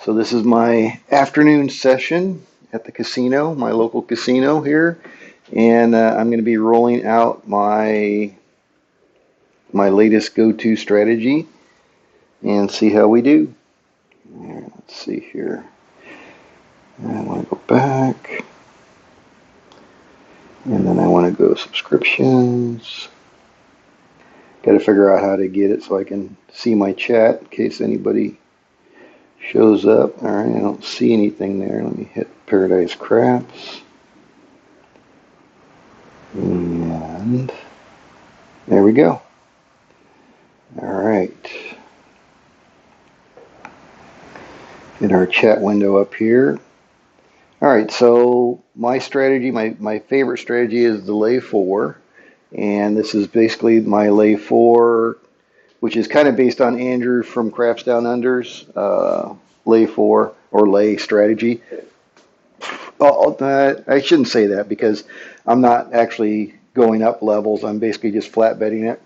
So this is my afternoon session at the casino, my local casino here, and I'm going to be rolling out my latest go-to strategy and see how we do. Let's see here. I want to go back, and then I want to go subscriptions. Got to figure out how to get it so I can see my chat in case anybody shows up. All right, I don't see anything there. Let me hit Paradise Craps. And there we go. All right. In our chat window up here. All right, so my strategy, my favorite strategy is the lay 4. And this is basically my lay 4, which is kind of based on Andrew from Craps Down Under's lay 4 or lay strategy. I shouldn't say that because I'm not actually going up levels. I'm basically just flat betting it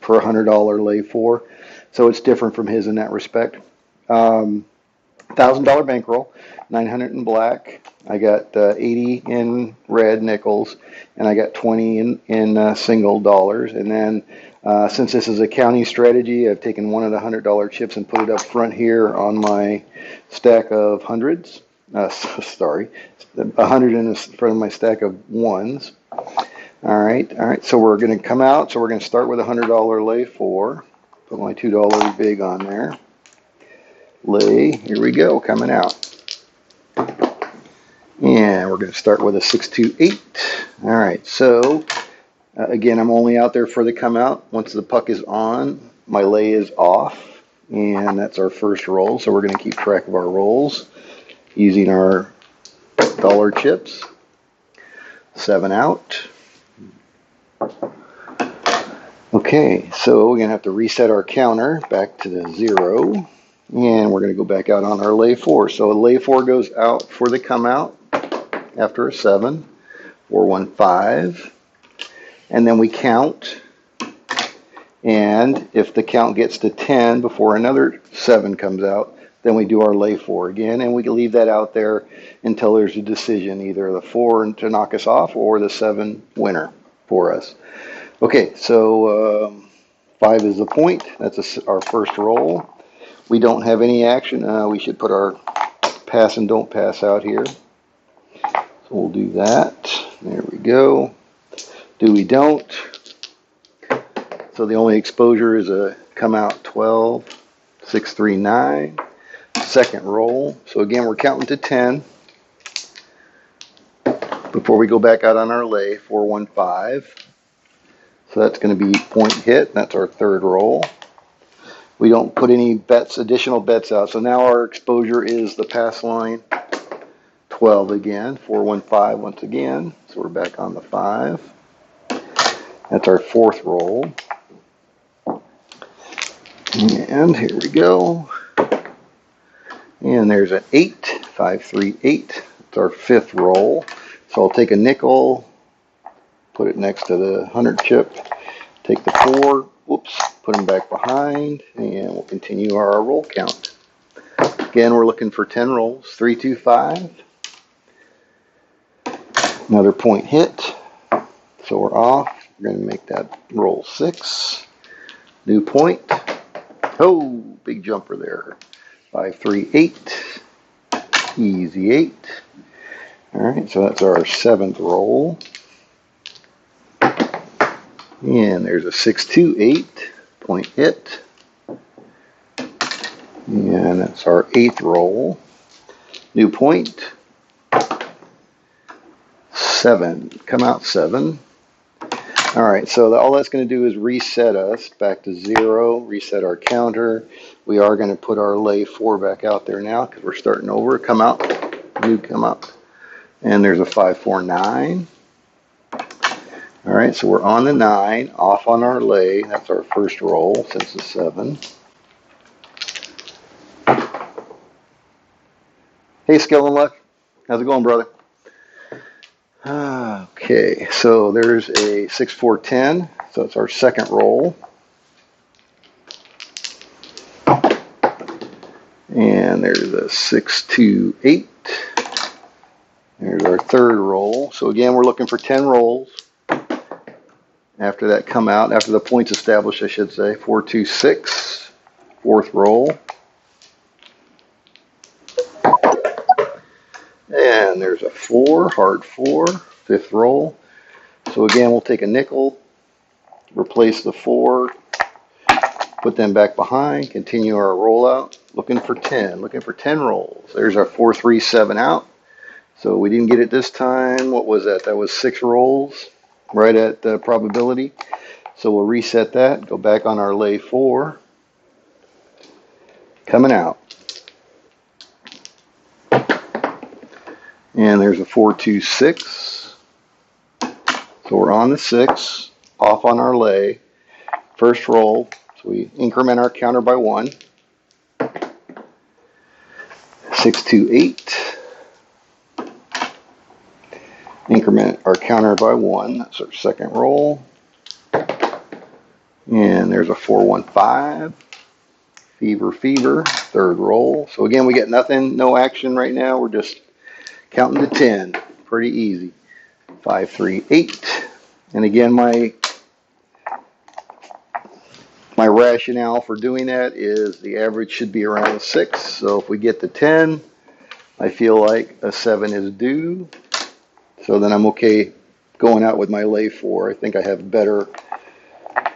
for $100 lay 4. So it's different from his in that respect. $1,000 bankroll, 900 in black. I got 80 in red nickels, and I got 20 in single dollars. And then since this is a counting strategy, I've taken one of the $100 chips and put it up front here on my stack of hundreds. Sorry, 100 in front of my stack of ones. All right. So we're going to come out. So we're going to start with a $100 lay 4. Put my $2 big on there. Lay, here we go, coming out. And we're going to start with a 628. All right, so again, I'm only out there for the come out. Once the puck is on, my lay is off, and that's our first roll. So we're going to keep track of our rolls using our dollar chips. 7 out. Okay, so we're going to have to reset our counter back to the 0. And we're going to go back out on our lay 4. So lay 4 goes out for the come out after a 7, 4, 1, 5. And then we count. And if the count gets to 10 before another 7 comes out, then we do our lay 4 again. And we can leave that out there until there's a decision, either the 4 to knock us off or the 7 winner for us. Okay, so 5 is the point. That's our first roll. We don't have any action. We should put our pass and don't pass out here. So we'll do that. There we go. Do we don't? So the only exposure is a come out 12, 6, 3, 9. Second roll. So again, we're counting to 10 before we go back out on our lay. 4, 1, 5. So that's going to be point hit. That's our third roll. We don't put any bets, additional bets out. So now our exposure is the pass line 12 again, 4, 1, 5 once again. So we're back on the 5. That's our fourth roll. And here we go. And there's an 8, 5, 3, 8. It's our fifth roll. So I'll take a nickel, put it next to the 100 chip, take the 4, whoops, put them back behind, and we'll continue our roll count. Again, we're looking for 10 rolls. 3, 2, 5. Another point hit. So we're off. We're going to make that roll 6. New point. Oh, big jumper there. 5, 3, 8. Easy 8. All right, so that's our 7th roll. And there's a 6, 2, 8. Point hit. And that's our 8th roll. New point. 7. Come out 7. All right, so all that's going to do is reset us back to 0, reset our counter. We are going to put our lay 4 back out there now because we're starting over. Come out. New come out. And there's a 5, 4, 9. All right, so we're on the 9, off on our lay. That's our first roll since the 7. Hey, Skill and Luck. How's it going, brother? Okay, so there's a 6, 4, 10. So it's our second roll. And And there's a 6, 2, 8. There's our third roll. So again, we're looking for 10 rolls. After that come out, after the points established, I should say. 4, 2, 6. Fourth roll. And there's a 4, hard 4. Fifth roll. So again, we'll take a nickel, replace the 4, put them back behind, continue our rollout, looking for 10 rolls. There's our 4, 3, 7 out. So we didn't get it this time. What was that? That was 6 rolls, right at the probability. So we'll reset that, go back on our lay 4, coming out. And there's a 4, 2, 6. So we're on the 6, off on our lay. First roll, so we increment our counter by 1. 6, 2, 8. Increment our counter by 1. That's our second roll. And there's a 4, 1, 5. Fever. Third roll. So again, we get nothing, no action right now. We're just counting to 10. Pretty easy. 5, 3, 8. And again, my rationale for doing that is the average should be around 6. So if we get to 10, I feel like a 7 is due. So then I'm okay going out with my lay 4. I think I have better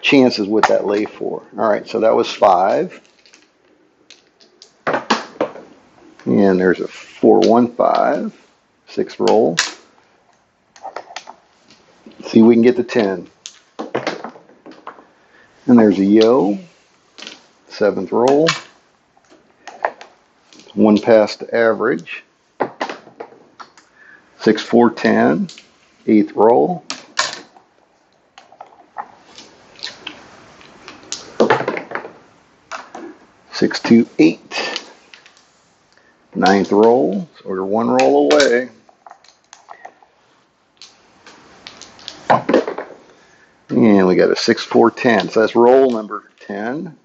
chances with that lay 4. All right, so that was 5. And there's a 4, 1, 5. Sixth roll. See if we can get to 10. And there's a yo. Seventh roll. 1 past the average. 6, 4, 10. Eighth roll. 6, 2, 8. Ninth roll. So we're 1 roll away. And we got a 6, 4, 10. So that's roll number 10.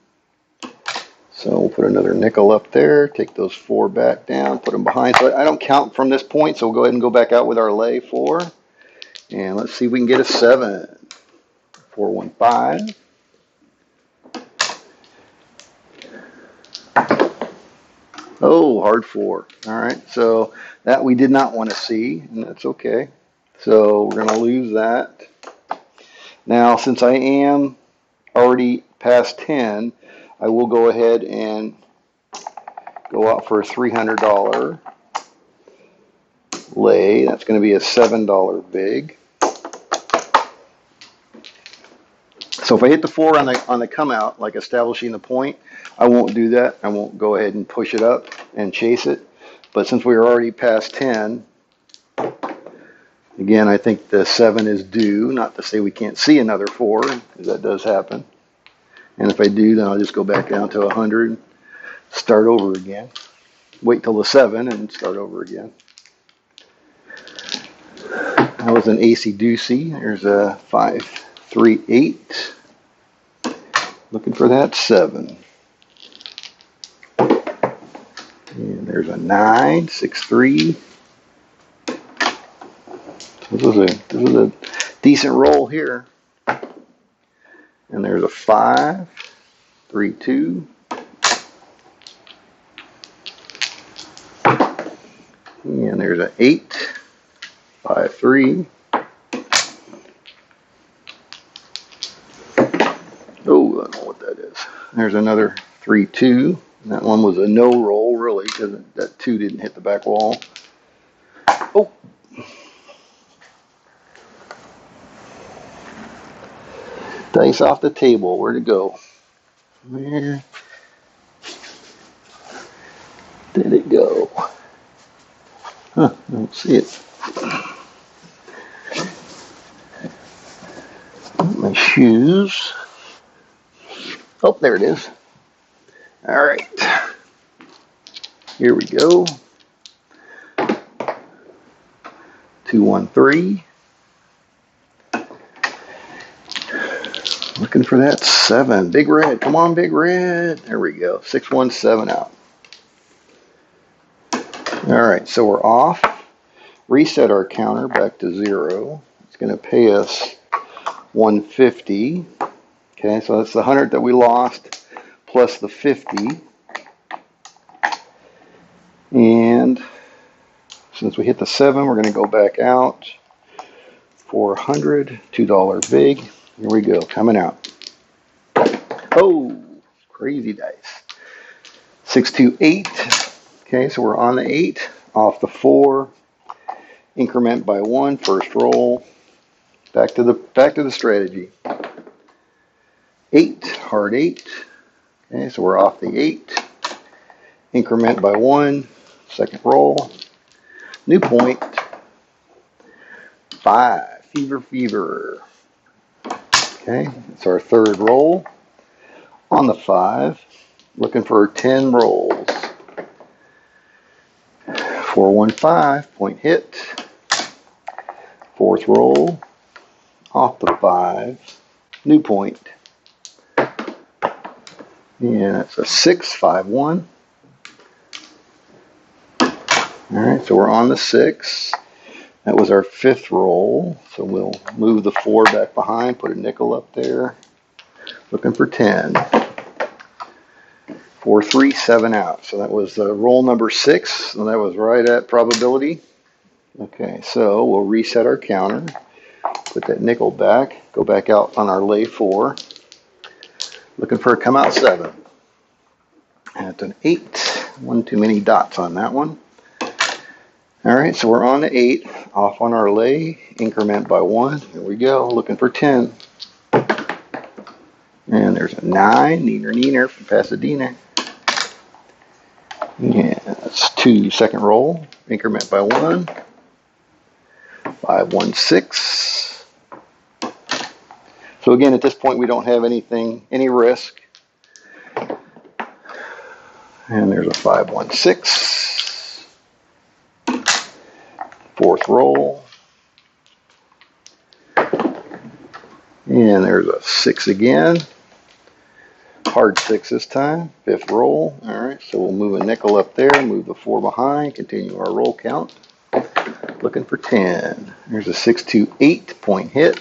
So we'll put another nickel up there, take those 4 back down, put them behind. So I don't count from this point, so we'll go ahead and go back out with our lay 4. And let's see if we can get a 7. 4, 1, 5. Oh, hard 4. All right, so that we did not want to see, and that's okay. So we're going to lose that. Now, since I am already past 10, I will go ahead and go out for a $300 lay. That's going to be a $7 big. So if I hit the 4 on the come out, like establishing the point, I won't do that. I won't go ahead and push it up and chase it. But since we are already past 10, again, I think the 7 is due. Not to say we can't see another 4, because that does happen. And if I do, then I'll just go back down to 100, start over again. Wait till the 7 and start over again. That was an AC doozy. There's a 5, 3, 8. Looking for that 7. And there's a 9, 6, 3. This was a decent roll here. And there's a 5, 3, 2. And there's an 8, 5, 3. Oh, I don't know what that is. There's another 3, 2. And that one was a no roll, really, because that 2 didn't hit the back wall. Oh. Dice off the table. Where'd it go? Where did it go? Huh, I don't see it. My shoes. Oh, there it is. All right. Here we go. 2, 1, 3. Looking for that 7. Big red. Come on, big red. There we go. 6, 1, 7 out. All right, so we're off. Reset our counter back to 0. It's going to pay us 150. Okay, so that's the 100 that we lost plus the 50. And since we hit the 7, we're going to go back out. 400, $2 big. Here we go, coming out. Oh, crazy dice. 628. Okay, so we're on the 8, off the 4. Increment by 1, first roll. Back to the strategy. 8, hard 8. Okay, so we're off the 8. Increment by 1, second roll. New point. 5, fever. Okay, it's our third roll. On the 5, looking for 10 rolls. 415, point hit. Fourth roll, off the 5, new point. And it's a 651. Alright, so we're on the 6. That was our 5th roll. So we'll move the 4 back behind, put a nickel up there. Looking for 10. 4, 3, 7 out. So that was roll number 6. And that was right at probability. Okay, so we'll reset our counter. Put that nickel back. Go back out on our lay 4. Looking for a come out 7. That's an 8. One too many dots on that one. Alright, so we're on the 8. Off on our lay. Increment by 1. Here we go. Looking for 10. And there's a 9. Neener from Pasadena. Yeah, that's 2. Second roll. Increment by 1. 516. So again, at this point, we don't have any risk. And there's a 516. Fourth roll. And there's a 6 again. Hard 6 this time. 5th roll. Alright, so we'll move a nickel up there, move the 4 behind, continue our roll count. Looking for 10. There's a 628, point hit.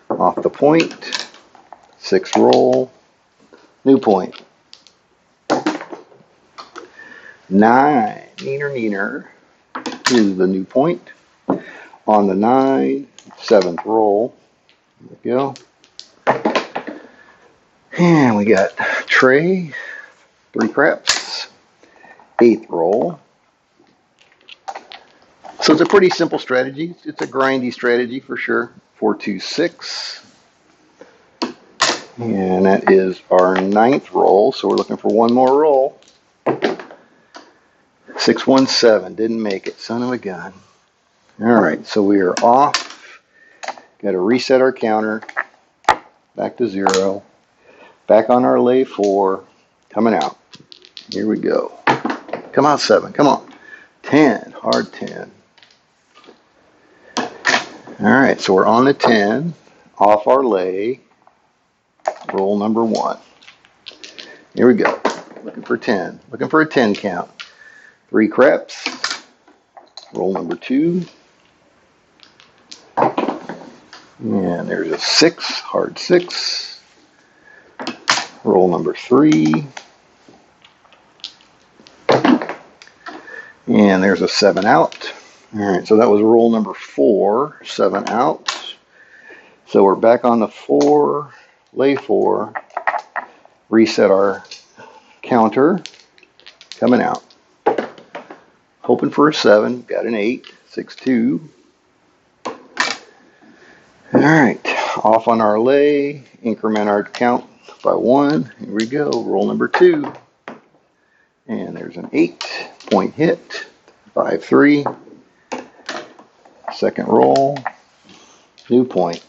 Off the point. 6 roll. New point. 9. Neener is the new point. On the 9, 7th roll. There we go. And we got tray, 3 craps. 8th roll. So it's a pretty simple strategy. It's a grindy strategy for sure. 426. And that is our 9th roll. So we're looking for one more roll. 617. Didn't make it. Son of a gun. Alright, so we are off. Got to reset our counter. Back to 0. Back on our lay 4. Coming out. Here we go. Come out 7. Come on. 10. Hard 10. Alright, so we're on the 10. Off our lay. Roll number 1. Here we go. Looking for 10. Looking for a 10 count. 3 craps. Roll number 2. And there's a 6. Hard 6. Roll number 3. And there's a 7 out. Alright, so that was roll number 4. 7 out. So we're back on the 4. Lay 4. Reset our counter. Coming out. Hoping for a 7. Got an 8. 6-2. Alright, off on our lay. Increment our count by 1. Here we go. Roll number 2. And there's an 8. Point hit. 5-3. Second roll. New point.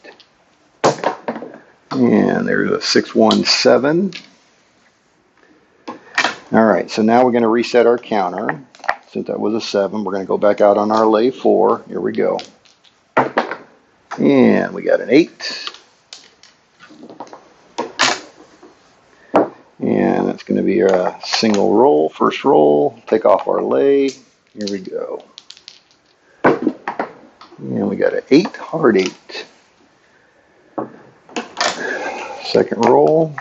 And there's a 617. Alright, so now we're going to reset our counter. Since that was a 7, we're going to go back out on our lay 4. Here we go. And we got an 8. And that's going to be a single roll. First roll. Take off our lay. Here we go. And we got an 8, hard 8. Second roll,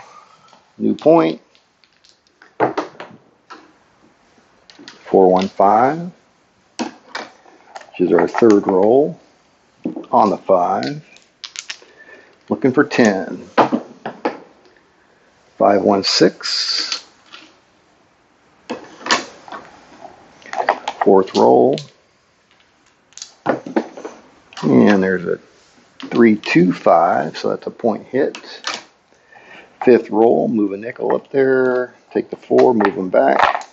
new point. 415, which is our third roll on the 5. Looking for 10. 516. Fourth roll. And there's a 325, so that's a point hit. Fifth roll, move a nickel up there. Take the 4, move them back.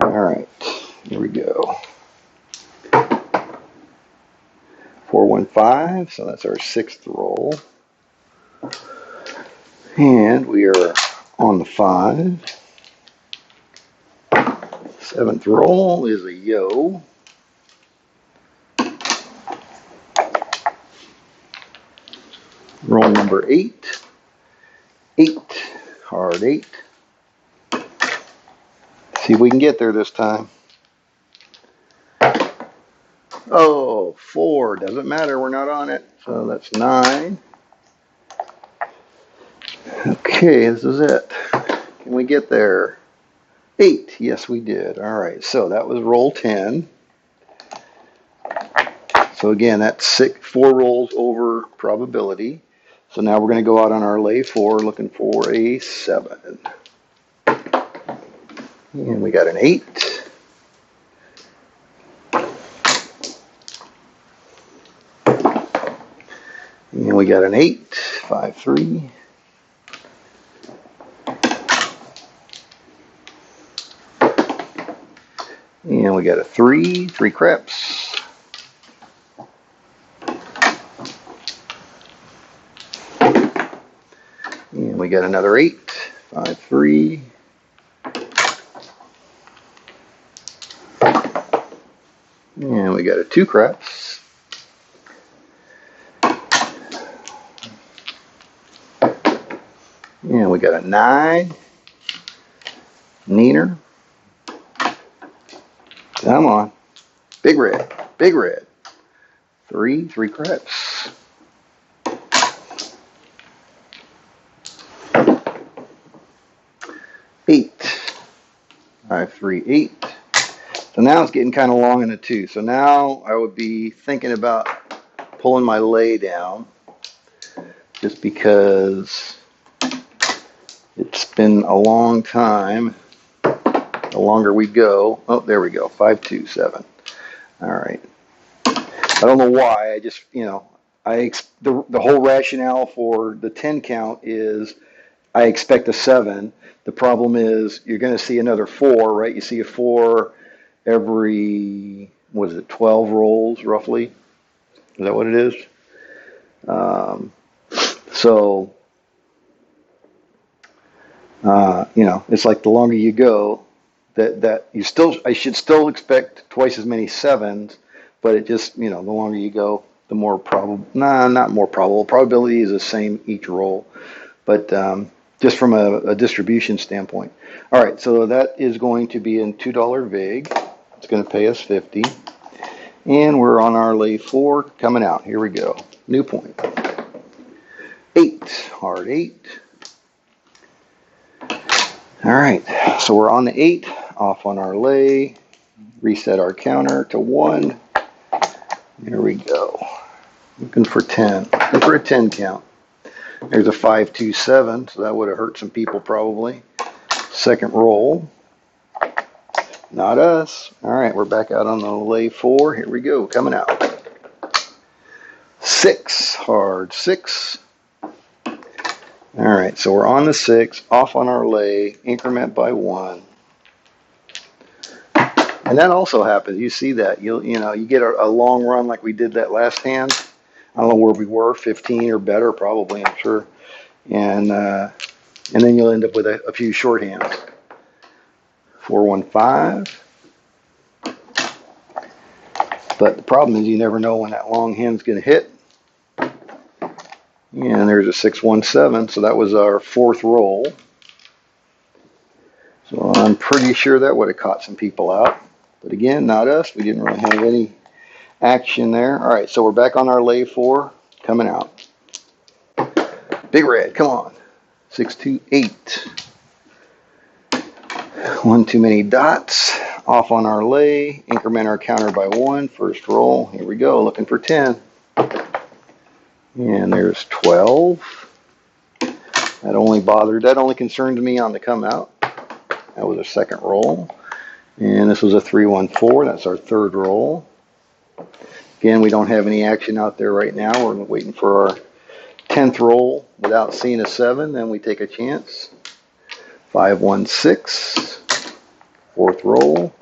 All right, here we go. 415, so that's our 6th roll. And we are on the 5. 7th roll is a yo. Roll number 8. 8, hard 8. See if we can get there this time. Oh, 4, doesn't matter, we're not on it. So that's 9. Okay, this is it. Can we get there? 8, yes we did. All right, so that was roll 10. So again, that's 4 rolls over probability. So now we're going to go out on our lay 4 looking for a 7. And we got an 8. And we got an 8, 5, 3. And we got a 3, 3 craps. And we got another 8, 5, 3. And we got a 2 craps. And we got a 9. Neener. Come on. Big red. Big red. 3, 3 craps. 8. 5, 3, 8. So now it's getting kind of long in the 2. So now I would be thinking about pulling my lay down just because it's been a long time. The longer we go, oh, there we go, 5, 2, 7. All right. I don't know why. I just, the whole rationale for the 10 count is I expect a 7. The problem is you're going to see another 4, right? You see a 4 every, 12 rolls roughly? Is that what it is? It's like the longer you go, I should still expect twice as many 7s, but it just, the longer you go, the more probable, not more probable, probability is the same each roll, but just from a distribution standpoint. All right, so that is going to be in $2 VIG. It's going to pay us 50. And we're on our lay 4 coming out. Here we go. New point. 8, hard 8. All right, so we're on the 8, off on our lay. Reset our counter to 1. There we go. Looking for 10. Looking for a 10 count. There's a 5, 2, 7, so that would have hurt some people probably. Second roll. Not us. All right, we're back out on the lay 4. Here we go, coming out. 6, hard 6. All right, so we're on the 6, off on our lay, increment by 1. And that also happens. You see that. You get a long run like we did that last hand. I don't know where we were, 15 or better probably, I'm sure. And then you'll end up with a few short hands. 415. But the problem is you never know when that long hand's going to hit. And there's a 617, so that was our 4th roll. So I'm pretty sure that would have caught some people out. But again, not us. We didn't really have any action there. All right, so we're back on our lay 4, coming out. Big red, come on. 628. One too many dots. Off on our lay. Increment our counter by 1. First roll. Here we go. Looking for 10. And there's 12. That only concerned me on the come out. That was a second roll. And this was a 314. That's our third roll. Again, we don't have any action out there right now. We're waiting for our 10th roll without seeing a 7. Then we take a chance. 516. Fourth roll.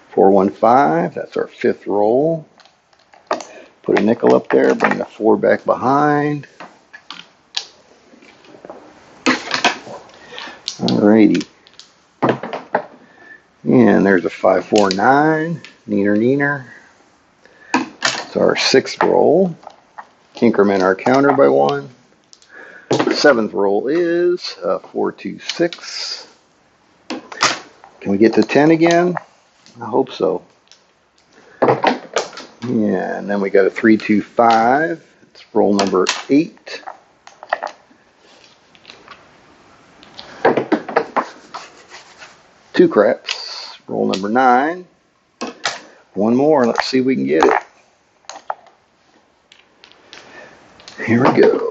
415. That's our 5th roll. Put a nickel up there. Bring the 4 back behind. Alrighty. And there's a 549. Neener. It's our 6th roll. Increment our counter by 1. 7th roll is 426. Can we get to 10 again? I hope so. And then we got a 325. It's roll number 8. Two craps. Roll number 9. One more. Let's see if we can get it. Here we go.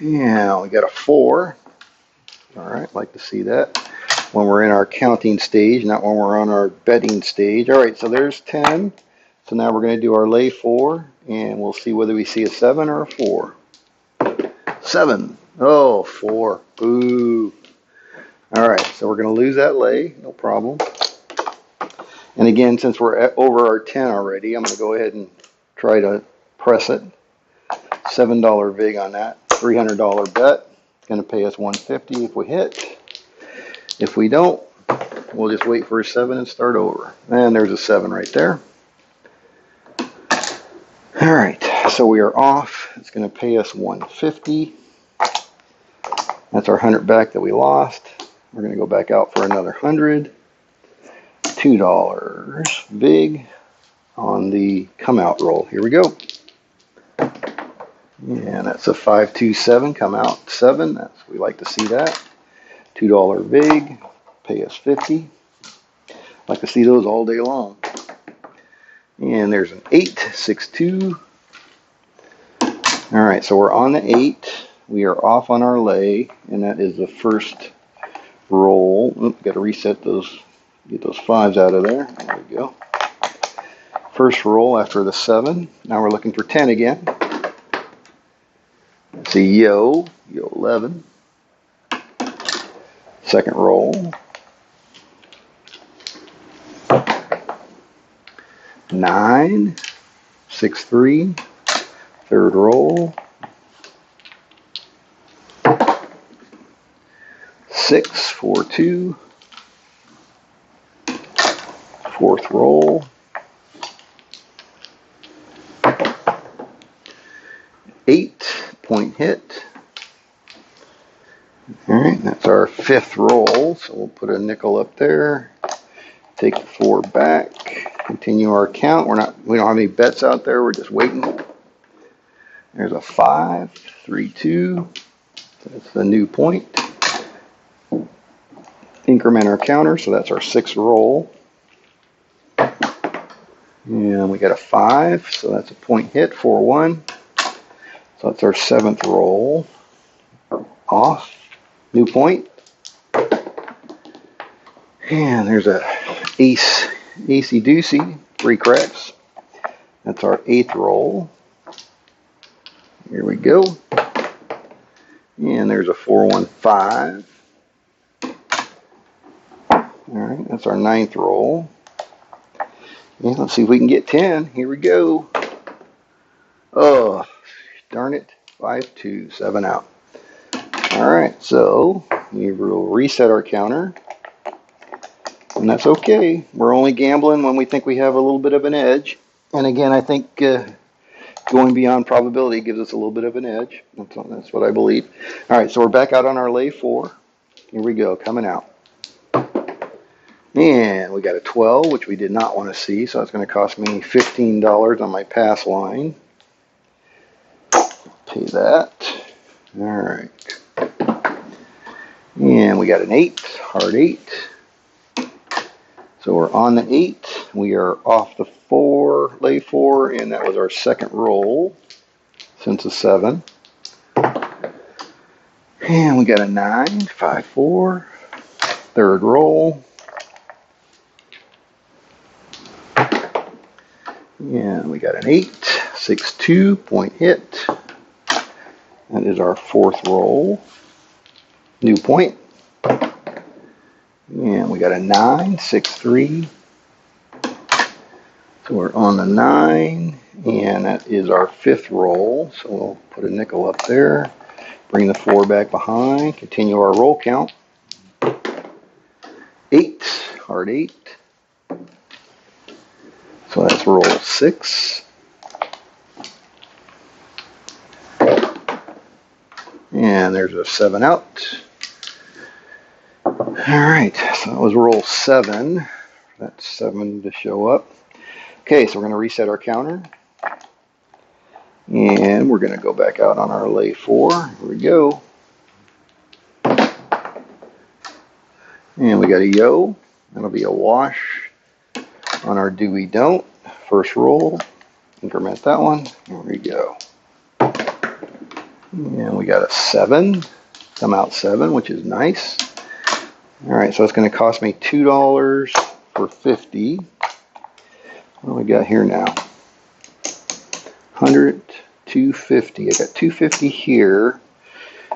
Yeah, we got a 4. All right, like to see that when we're in our counting stage, not when we're on our betting stage. All right, so there's 10. So now we're going to do our lay 4, and we'll see whether we see a 7 or a 4. 7. Oh, 4. Boo. All right, so we're going to lose that lay. No problem. And again, since we're over our 10 already, I'm going to go ahead and try to press it. $7 vig on that. $300 bet. It's going to pay us $150 if we hit. If we don't, we'll just wait for a 7 and start over. And there's a 7 right there. All right, so we are off. It's going to pay us $150. That's our 100 back that we lost. We're going to go back out for another 100. $2 vig on the come out roll. Here we go. And that's a 527, come out 7. We like to see that. $2 vig, pay us 50. Like to see those all day long. And there's an 862. All right, so we're on the 8. We are off on our lay, and that is the first roll. Got to reset those, get those 5s out of there. There we go. First roll after the 7. Now we're looking for 10 again. It's a yo 11. Second roll. 9, 6, 3. Third roll. 6, 4, 2. Fourth roll. 8, point hit. All right, that's our 5th roll. So we'll put a nickel up there. Take the 4 back. Continue our count. We don't have any bets out there. We're just waiting. There's a 5, 3, 2. That's the new point. Increment our counter. So that's our 6th roll. And we got a 5. So that's a point hit. 4-1. So that's our 7th roll. Off. New point. And there's a ace, acey deucey, 3 craps. That's our 8th roll. Here we go. And there's a 415. All right, that's our 9th roll. And let's see if we can get 10. Here we go. Oh, darn it. 5, 2, 7 out. All right, so we will reset our counter. And that's okay. We're only gambling when we think we have a little bit of an edge. And again, I think going beyond probability gives us a little bit of an edge. That's what I believe. All right, so we're back out on our lay 4. Here we go, coming out. And we got a 12, which we did not want to see, so that's going to cost me $15 on my pass line. Pay that. All right. And we got an 8, hard 8. So we're on the 8. We are off the 4, lay 4, and that was our second roll since the 7. And we got a 9, 5, 4. Third roll. And we got an 8, 6, 2, point hit. That is our fourth roll. New point. And we got a 9, 6, 3. So we're on the 9, and that is our fifth roll. So we'll put a nickel up there, bring the 4 back behind, continue our roll count. 8, hard 8. So that's roll 6. And there's a 7 out. Alright, so that was roll 7. That's 7 to show up. Okay, so we're going to reset our counter. And we're going to go back out on our lay 4. Here we go. And we got a yo. That'll be a wash on our do we don't. First roll. Increment that one. Here we go. And we got a 7. Come out 7, which is nice. Alright, so it's going to cost me $2 for 50. What do we got here now? 100, 250. I got 250 here.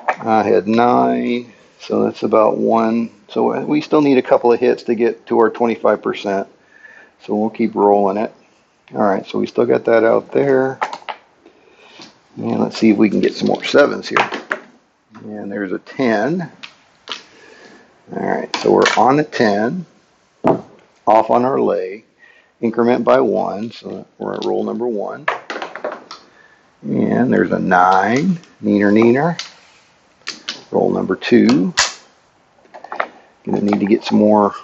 I had 9, so that's about 1. So we still need a couple of hits to get to our 25%. So we'll keep rolling it. Alright, so we still got that out there. And let's see if we can get some more 7s here. And there's a 10. Alright, so we're on the 10. Off on our lay. Increment by 1, so we're at roll number 1. And there's a 9. Neener. Roll number 2. Gonna need to get some more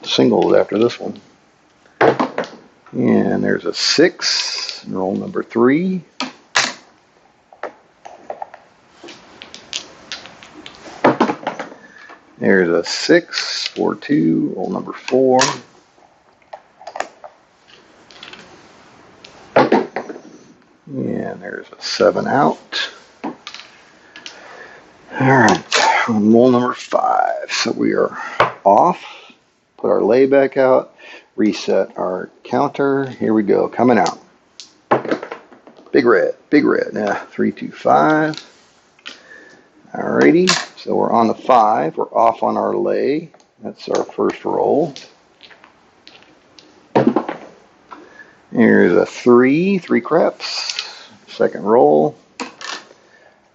singles after this one. And there's a 6. Roll number 3. There's a 6, 4, 2, roll number 4. And there's a 7 out. Alright, on roll number 5. So we are off. Put our lay back out. Reset our counter. Here we go, coming out. Big red, big red. Now, 3, 2, 5. Alrighty, so we're on the 5. We're off on our lay. That's our first roll. Here's a 3, 3 craps. Second roll.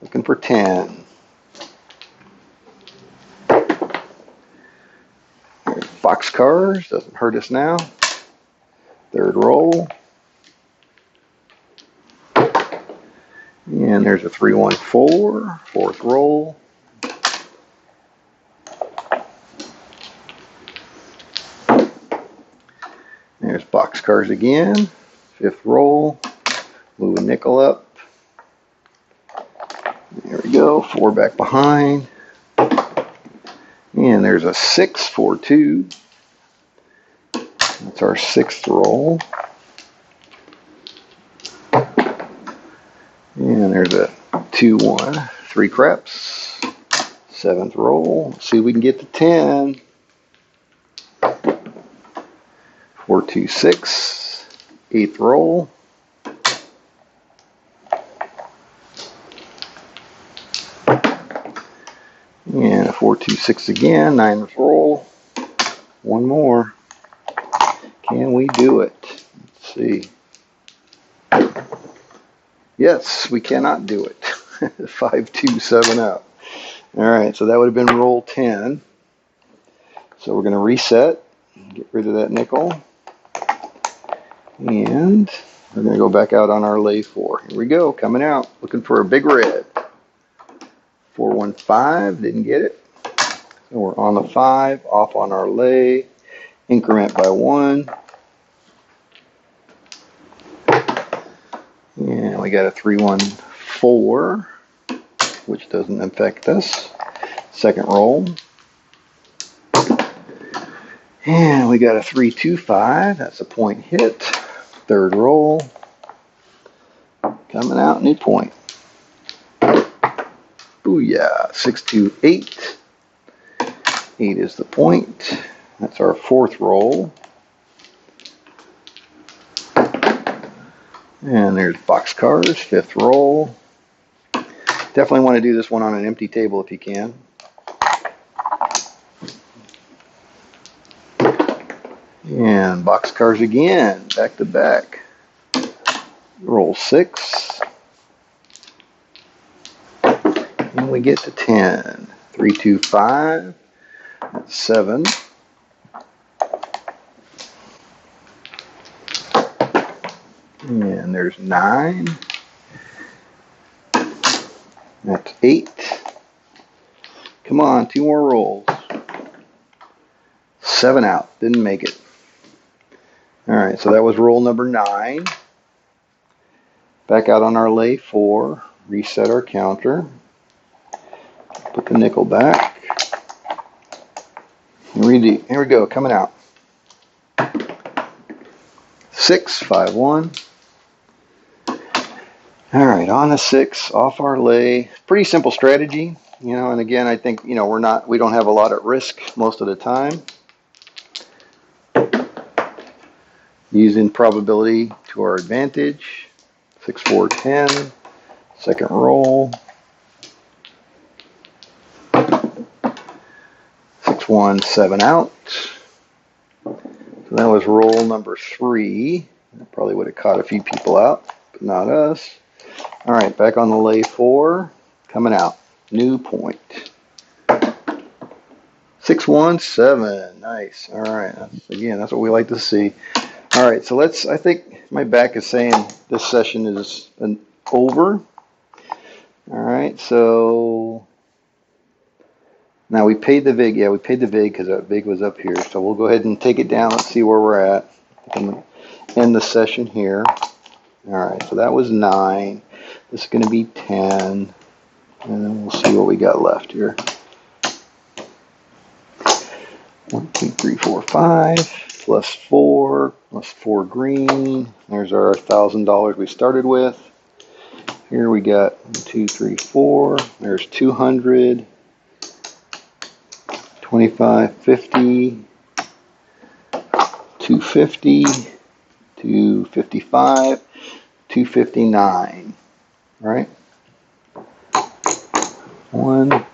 Looking for 10. There's boxcars, doesn't hurt us now. Third roll. And there's a 3, 1, 4. Fourth roll. There's boxcars again. Fifth roll. Move a nickel up. There we go. 4 back behind. And there's a 6, 4, 2. That's our 6th roll. And there's a 2, 1, 3 craps. 7th roll. Let's see if we can get to 10. 4, 2, 6. 8th roll. And a 4, 2, 6 again. 9th roll. One more. Can we do it? Let's see. Yes, we cannot do it. 5, 2, 7 out. Alright, so that would have been roll 10. So we're going to reset. Get rid of that nickel. And we're going to go back out on our lay 4. Here we go, coming out. Looking for a big red. 4, 1, 5. Didn't get it. So we're on the 5. Off on our lay. increment by 1. And we got a 3-1-4, which doesn't affect us. Second roll. And we got a 3-2-5. That's a point hit. Third roll. Coming out, new point. Booyah. 6-2-8. 8 is the point. That's our fourth roll. And there's boxcars, fifth roll. Definitely want to do this one on an empty table if you can. And boxcars again, back to back. Roll 6. And we get to 10. 3-2-5. That's 7. And there's 9. That's 8. Come on, 2 more rolls. 7 out. Didn't make it. Alright, so that was roll number 9. Back out on our lay 4. Reset our counter. Put the nickel back. Here we go, coming out. 6, 5-1. Alright, on the 6, off our lay. Pretty simple strategy, and again, I think, we don't have a lot at risk most of the time. Using probability to our advantage. 6-4-10. Second roll. 6-1-7 out. So that was roll number 3. That probably would have caught a few people out, but not us. All right, back on the lay 4, coming out. New point. 6-1-7. Nice. All right. That's what we like to see. All right, so I think my back is saying this session is over. All right, so now we paid the VIG. Yeah, we paid the VIG because that VIG was up here. So we'll go ahead and take it down. Let's see where we're at. I'm going to end the session here. All right, so that was 9. This is going to be 10. And then we'll see what we got left here. 1, 2, 3, 4, 5. Plus 4. Plus 4 green. There's our $1,000 we started with. Here we got 1, 2, 3, 4. There's 200. 25, 50, 250, 255, 259, right? 1,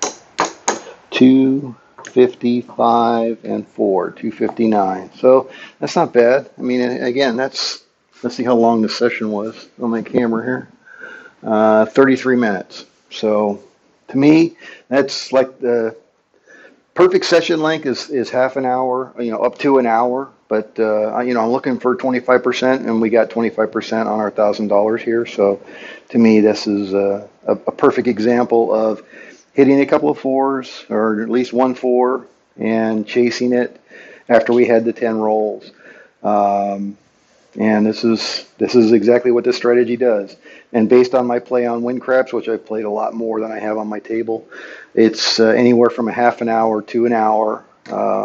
2, 55, and 4, 259. So that's not bad. I mean, again, let's see how long the session was on my camera here. 33 minutes. So to me, that's like the perfect session length is half an hour, up to an hour. But, I'm looking for 25%, and we got 25% on our $1,000 here. So to me, this is a perfect example of hitting a couple of 4s, or at least 1 4, and chasing it after we had the 10 rolls. And this is exactly what this strategy does. And based on my play on Wind Craps, which I've played a lot more than I have on my table, it's anywhere from a half an hour to an hour,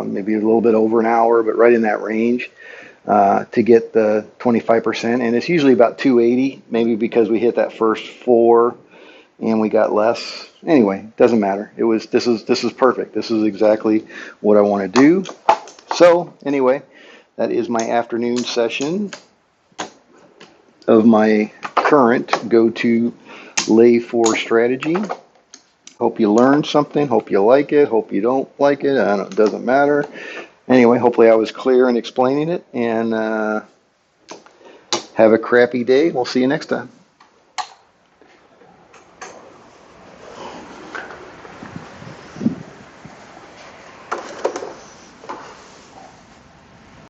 maybe a little bit over an hour, but right in that range to get the 25%. And it's usually about 280, maybe because we hit that first 4 and we got less. Anyway, doesn't matter. This is perfect. This is exactly what I want to do. So anyway, that is my afternoon session of my current go-to lay 4 strategy. Hope you learned something. Hope you like it. Hope you don't like it. It doesn't matter. Anyway, hopefully I was clear in explaining it. And have a crappy day. We'll see you next time.